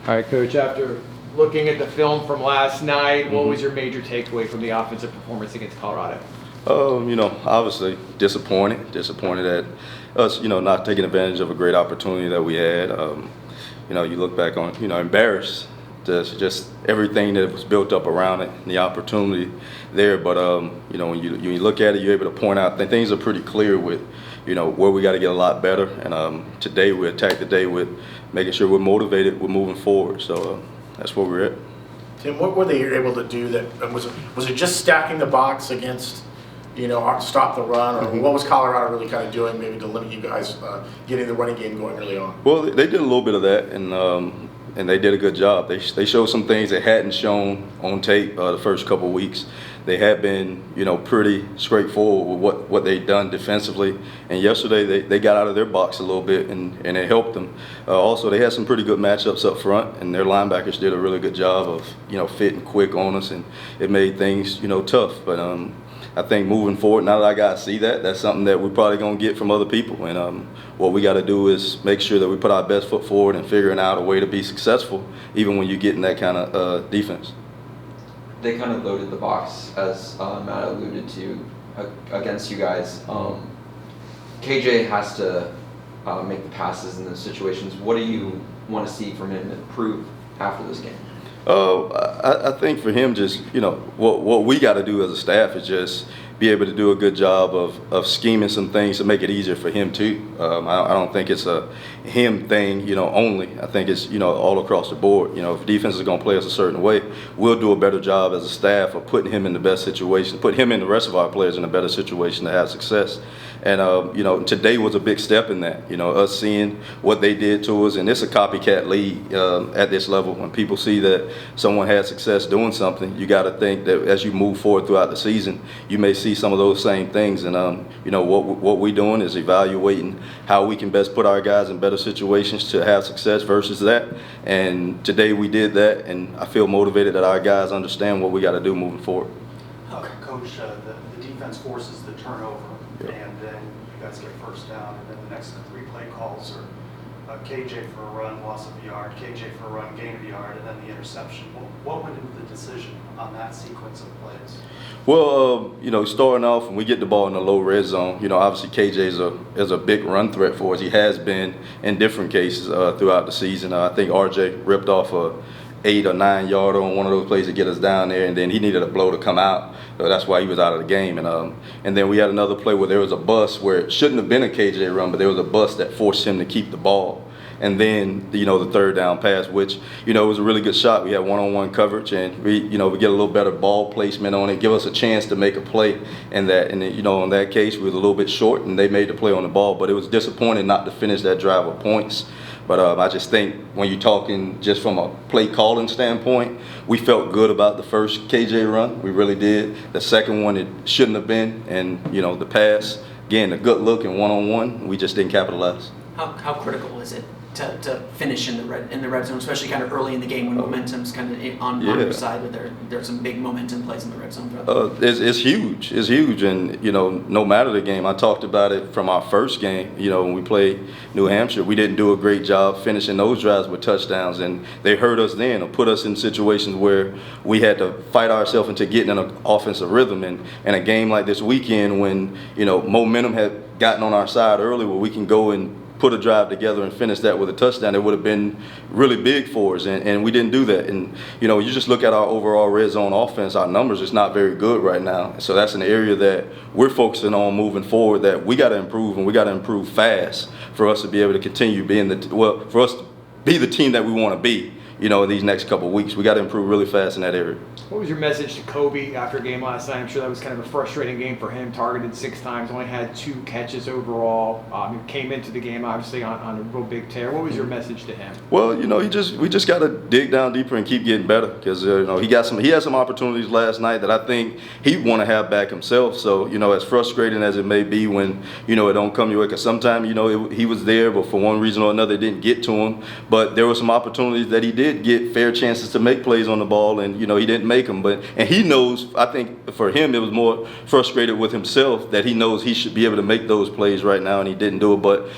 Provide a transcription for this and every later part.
All right, Coach, after looking at the film from last night, what was your major takeaway from the offensive performance against Colorado? Obviously disappointed at us, not taking advantage of a great opportunity that we had. You look back on, embarrassed just everything that was built up around it and the opportunity there. But, when you look at it, you're able to point out that things are pretty clear with, where we got to get a lot better. And today we attacked the day with making sure we're motivated, we're moving forward. So that's where we're at. Tim, what were they able to do that was it just stacking the box against, stop the run, or what was Colorado really kind of doing maybe to limit you guys getting the running game going early on? Well, they did a little bit of that, and they did a good job. They showed some things they hadn't shown on tape the first couple of weeks. They had been, pretty straightforward with what they'd done defensively. And yesterday they got out of their box a little bit, and it helped them. Also, they had some pretty good matchups up front, and their linebackers did a really good job of, fitting quick on us, and it made things, tough. But I think moving forward, now that I got to see that's something that we're probably going to get from other people. And what we got to do is make sure that we put our best foot forward and figuring out a way to be successful, even when you get in that kind of defense. They kind of loaded the box, as Matt alluded to, against you guys. KJ has to make the passes in those situations. What do you want to see from him improve after this game? I think for him, just what we got to do as a staff is just be able to do a good job of scheming some things to make it easier for him too. I don't think it's a him thing, only. I think it's all across the board. If defense is going to play us a certain way, we'll do a better job as a staff of putting him in the best situation, put him and the rest of our players in a better situation to have success. And today was a big step in that. Us seeing what they did to us, and it's a copycat league at this level. When people see that someone has success doing something, you got to think that as you move forward throughout the season, you may see some of those same things. And what we're doing is evaluating how we can best put our guys in better situations to have success versus that. And today we did that, and I feel motivated that our guys understand what we got to do moving forward. Coach, the defense forces the turnover. Yep. And then you guys get first down, and then the next 3 play calls are KJ for a run, loss of a yard, KJ for a run, gain of a yard, and then the interception. What went into the decision on that sequence of plays? Well, starting off when we get the ball in the low red zone, obviously KJ is a big run threat for us. He has been in different cases throughout the season. I think RJ ripped off a 8 or 9 yarder on one of those plays to get us down there, and then he needed a blow to come out. So that's why he was out of the game. And then we had another play where there was a bust where it shouldn't have been a KJ run, but there was a bust that forced him to keep the ball. And then, the third down pass, which, was a really good shot. We had one-on-one coverage, and we get a little better ball placement on it, give us a chance to make a play. And in that case, we was a little bit short, and they made the play on the ball. But it was disappointing not to finish that drive with points. But I just think when you're talking just from a play calling standpoint, we felt good about the first KJ run. We really did. The second one, it shouldn't have been. And, the pass, again, a good look and one-on-one, we just didn't capitalize. How critical is it to finish in the red zone, especially kind of early in the game when momentum's kind of on your side, but there's some big momentum plays in the red zone? It's huge. It's huge, and no matter the game. I talked about it from our first game. When we played New Hampshire, we didn't do a great job finishing those drives with touchdowns, and they hurt us then, or put us in situations where we had to fight ourselves into getting in an offensive rhythm. And a game like this weekend, when momentum had gotten on our side early, where we can go and put a drive together and finish that with a touchdown, it would have been really big for us, and we didn't do that. And you just look at our overall red zone offense, our numbers is not very good right now. So that's an area that we're focusing on moving forward, that we got to improve, and we got to improve fast for us to be able to continue being for us to be the team that we want to be. In these next couple of weeks, we got to improve really fast in that area. What was your message to Kobe after a game last night? I'm sure that was kind of a frustrating game for him. Targeted 6 times, only had 2 catches overall. Came into the game obviously on a real big tear. What was your message to him? Well, we just got to dig down deeper and keep getting better, because he had some opportunities last night that I think he'd want to have back himself. So as frustrating as it may be when it don't come your way, because sometimes he was there, but for one reason or another it didn't get to him. But there were some opportunities that he did get fair chances to make plays on the ball, and he didn't make them. And he knows, I think for him it was more frustrated with himself that he knows he should be able to make those plays right now, and he didn't do it. But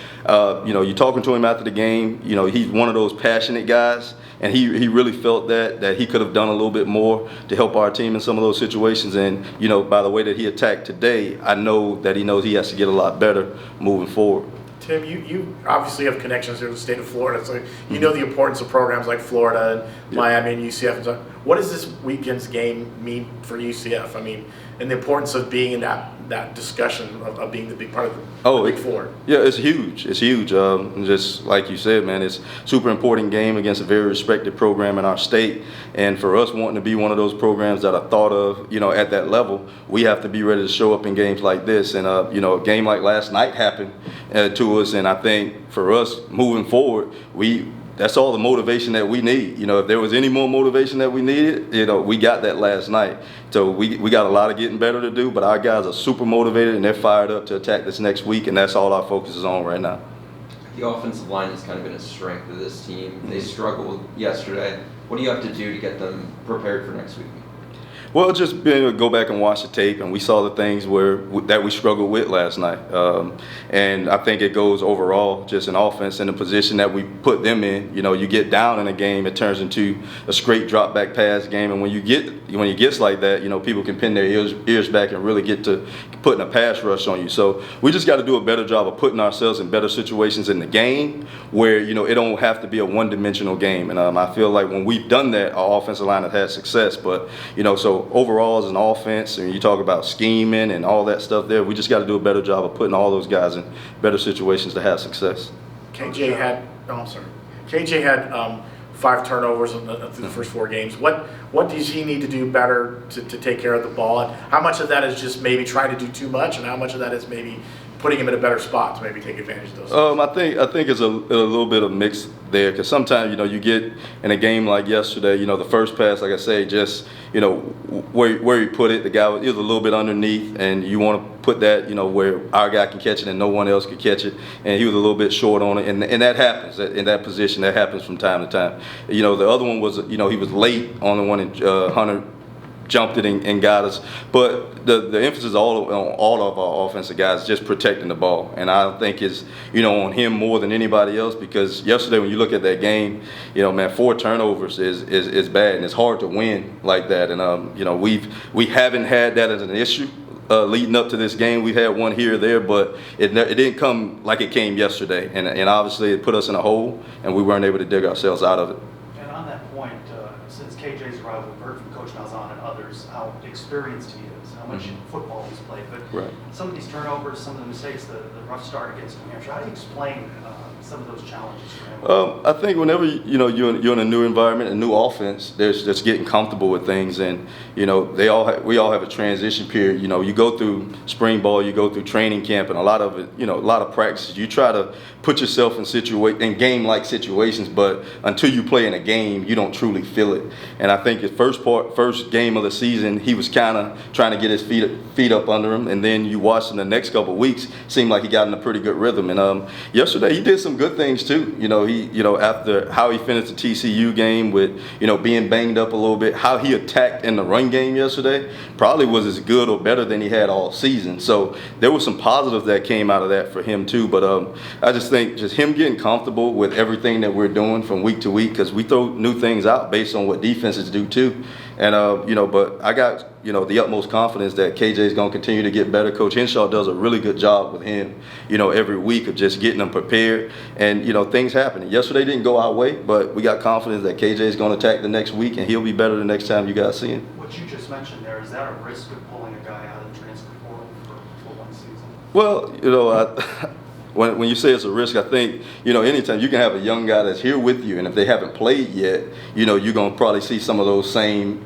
you're talking to him after the game, he's one of those passionate guys, and he really felt that he could have done a little bit more to help our team in some of those situations. And by the way that he attacked today, I know that he knows he has to get a lot better moving forward. Tim, you obviously have connections here in the state of Florida, so you know the importance of programs like Florida and Miami and UCF and stuff. What does this weekend's game mean for UCF? I mean, and the importance of being in that discussion of being the big part of the Big Four. Yeah, it's huge. It's huge. Just like you said, man, it's a super important game against a very respected program in our state. And for us wanting to be one of those programs that are thought of, at that level, we have to be ready to show up in games like this. And, a game like last night happened to us. And I think for us moving forward, that's all the motivation that we need. If there was any more motivation that we needed, we got that last night. So we got a lot of getting better to do, but our guys are super motivated and they're fired up to attack this next week, and that's all our focus is on right now. The offensive line has kind of been a strength of this team. They struggled yesterday. What do you have to do to get them prepared for next week? Well, just being able to go back and watch the tape, and we saw the things that we struggled with last night. And I think it goes overall just in offense and the position that we put them in. You get down in a game, it turns into a straight drop back pass game, and when it gets like that, people can pin their ears back and really get to putting a pass rush on you. So we just got to do a better job of putting ourselves in better situations in the game where it don't have to be a one-dimensional game. And I feel like when we've done that, our offensive line has had success. But so overall as an offense, and you talk about scheming and all that stuff there, we just got to do a better job of putting all those guys in better situations to have success. KJ had 5 turnovers through the first 4 games. What does he need to do better to take care of the ball? And how much of that is just maybe trying to do too much, and how much of that is maybe putting him in a better spot to maybe take advantage of those? I think it's a little bit of mix there, because sometimes you get in a game like yesterday. The first pass, like I say, just where he put it, the guy was a little bit underneath, and you want to put that where our guy can catch it and no one else could catch it, and he was a little bit short on it, and that happens in that position. That happens from time to time. The other one was he was late on the one, and Hunter jumped it and got us. But the emphasis on all of our offensive guys just protecting the ball, and I think it's on him more than anybody else, because yesterday when you look at that game, 4 turnovers is bad, and it's hard to win like that. And we haven't had that as an issue leading up to this game. We've had one here or there, but it didn't come like it came yesterday, and obviously it put us in a hole, and we weren't able to dig ourselves out of it. And on that point, since KJ's arrival, we've heard from Coach Malzahn and others how experienced he is, how much football he's played. But Right. some of these turnovers, some of the mistakes, the rough start against New Hampshire, how do you explain some of those challenges for him? I think whenever you're in a new environment, a new offense, there's just getting comfortable with things, and we all have a transition period. You go through spring ball, you go through training camp, and a lot of it, a lot of practices. You try to put yourself in game-like situations, but until you play in a game, you don't truly feel it. And I think his first game of the season, he was kind of trying to get his feet up under him, and then you watch in the next couple of weeks, seemed like he got in a pretty good rhythm. And yesterday he did some good things too. After how he finished the TCU game with being banged up a little bit, how he attacked in the run game yesterday probably was as good or better than he had all season. So there was some positives that came out of that for him too. But I just think just him getting comfortable with everything that we're doing from week to week, because we throw new things out based on what defenses do too. And but I got the utmost confidence that KJ is going to continue to get better. Coach Henshaw does a really good job with him, every week of just getting them prepared. And things happen. Yesterday didn't go our way, but we got confidence that KJ is going to attack the next week, and he'll be better the next time you guys see him. What you just mentioned there, is that a risk of pulling a guy out of the transfer portal for one season? Well, when you say it's a risk, I think, anytime you can have a young guy that's here with you, and if they haven't played yet, you're going to probably see some of those same,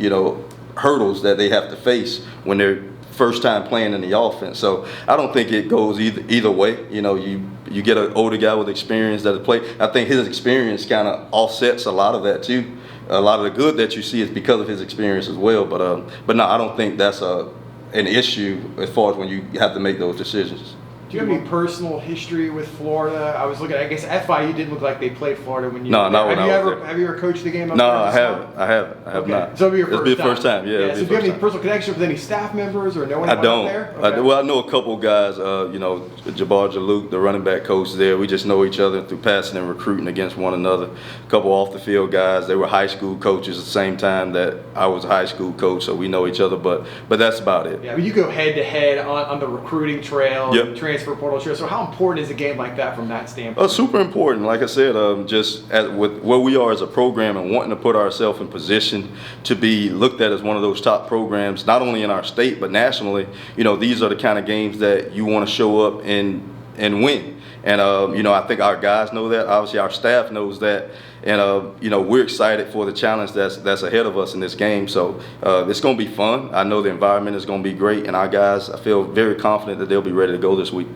hurdles that they have to face when they're first time playing in the offense. So I don't think it goes either way. You get an older guy with experience that has played. I think his experience kind of offsets a lot of that too. A lot of the good that you see is because of his experience as well. But no, I don't think that's an issue as far as when you have to make those decisions. Do you have any personal history with Florida? I was looking. I guess FIU didn't look like they played Florida when you. No, were not there. when I was there. Have you ever coached the game? No, I haven't. I have Okay. not. So it'll be your It'll be your first time. Yeah. So do you have any personal connection with any staff members or no one? I don't. There? Okay. Well, I know a couple of guys. You know, Jabbar Jaluk, the running back coach there. We just know each other through passing and recruiting against one another. A couple off the field guys. They were high school coaches at the same time that I was a high school coach, so we know each other. But that's about it. Yeah, but you go head to head on the recruiting trail, Yep. transfer portal trail. So how important is a game like that from that standpoint? Super important. Like I said, just with where we are as a program and wanting to put ourselves in position to be looked at as one of those top programs, not only in our state but nationally. You know, these are the kind of games that you want to show up and win. And you know, I think our guys know that. Obviously, our staff knows that. And you know, we're excited for the challenge that's ahead of us in this game. So it's going to be fun. I know the environment is going to be great, and our guys, I feel very confident that they'll be ready to go this week.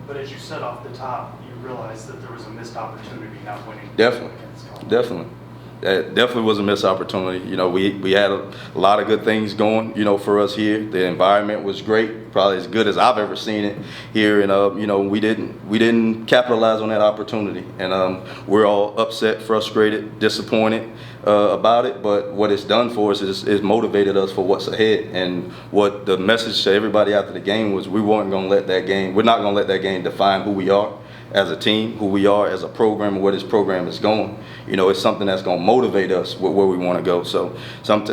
But as you said off the top, you realized that there was a missed opportunity not winning. Definitely. against Colorado. Definitely. That definitely was a missed opportunity. You know, we had a lot of good things going, you know, for us here. The environment was great, probably as good as I've ever seen it here. And, you know, we didn't capitalize on that opportunity. And we're all upset, frustrated, disappointed about it. But what it's done for us is motivated us for what's ahead. And what the message to everybody after the game was, we're not going to let that game define who we are as a team, who we are as a program, and where this program is going. You know, it's something that's going to motivate us with where we want to go. So,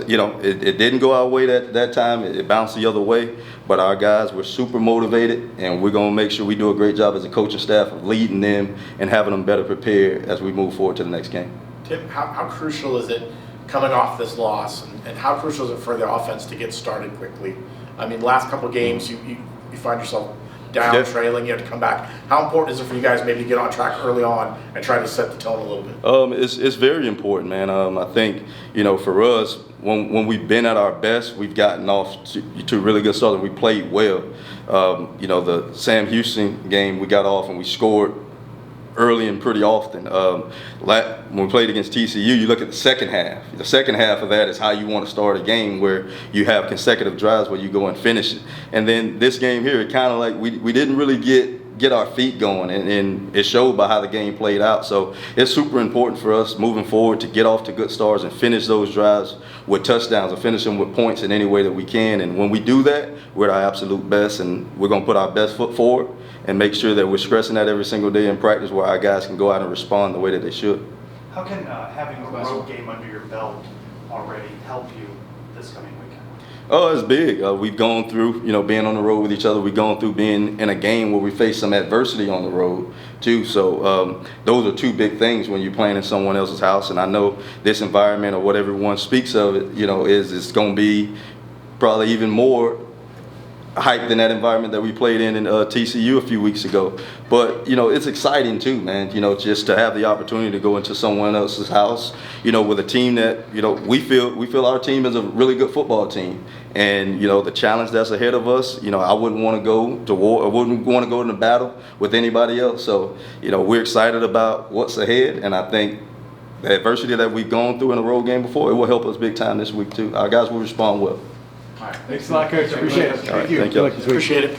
you know, it didn't go our way that time. It bounced the other way. But our guys were super motivated, and we're going to make sure we do a great job as a coaching staff of leading them and having them better prepared as we move forward to the next game. Tim, how crucial is it coming off this loss, and how crucial is it for the offense to get started quickly? I mean, last couple of games, you find yourself down, Yeah. trailing, you have to come back. How important is it for you guys maybe to get on track early on and try to set the tone a little bit? It's very important, man. I think, you know, for us, when we've been at our best, we've gotten off to a really good start and we played well. You know, the Sam Houston game, we got off and we scored early and pretty often. When we played against TCU, you look at the second half. The second half of that is how you want to start a game, where you have consecutive drives where you go and finish it. And then this game here, it kind of like we didn't really get our feet going, and it showed by how the game played out. So it's super important for us moving forward to get off to good starts and finish those drives with touchdowns and finish them with points in any way that we can. And when we do that, we're at our absolute best, and we're going to put our best foot forward and make sure that we're stressing that every single day in practice, where our guys can go out and respond the way that they should. How can having a road game under your belt already help you this coming weekend? Oh, it's big. We've gone through, you know, being on the road with each other. We've gone through being in a game where we face some adversity on the road, too. So those are two big things when you're playing in someone else's house. And I know this environment, or what everyone speaks of it, you know, it's going to be probably even more hype than that environment that we played in TCU a few weeks ago. But, you know, it's exciting too, man, you know, just to have the opportunity to go into someone else's house, you know, with a team that, you know, we feel our team is a really good football team. And, you know, the challenge that's ahead of us, you know, I wouldn't want to go to war, I wouldn't want to go into battle with anybody else. So, you know, we're excited about what's ahead, and I think the adversity that we've gone through in a road game before, it will help us big time this week too. Our guys will respond well. All right. Thanks a lot, Coach. Appreciate it. All right, thank you. Good luck this week. Appreciate it.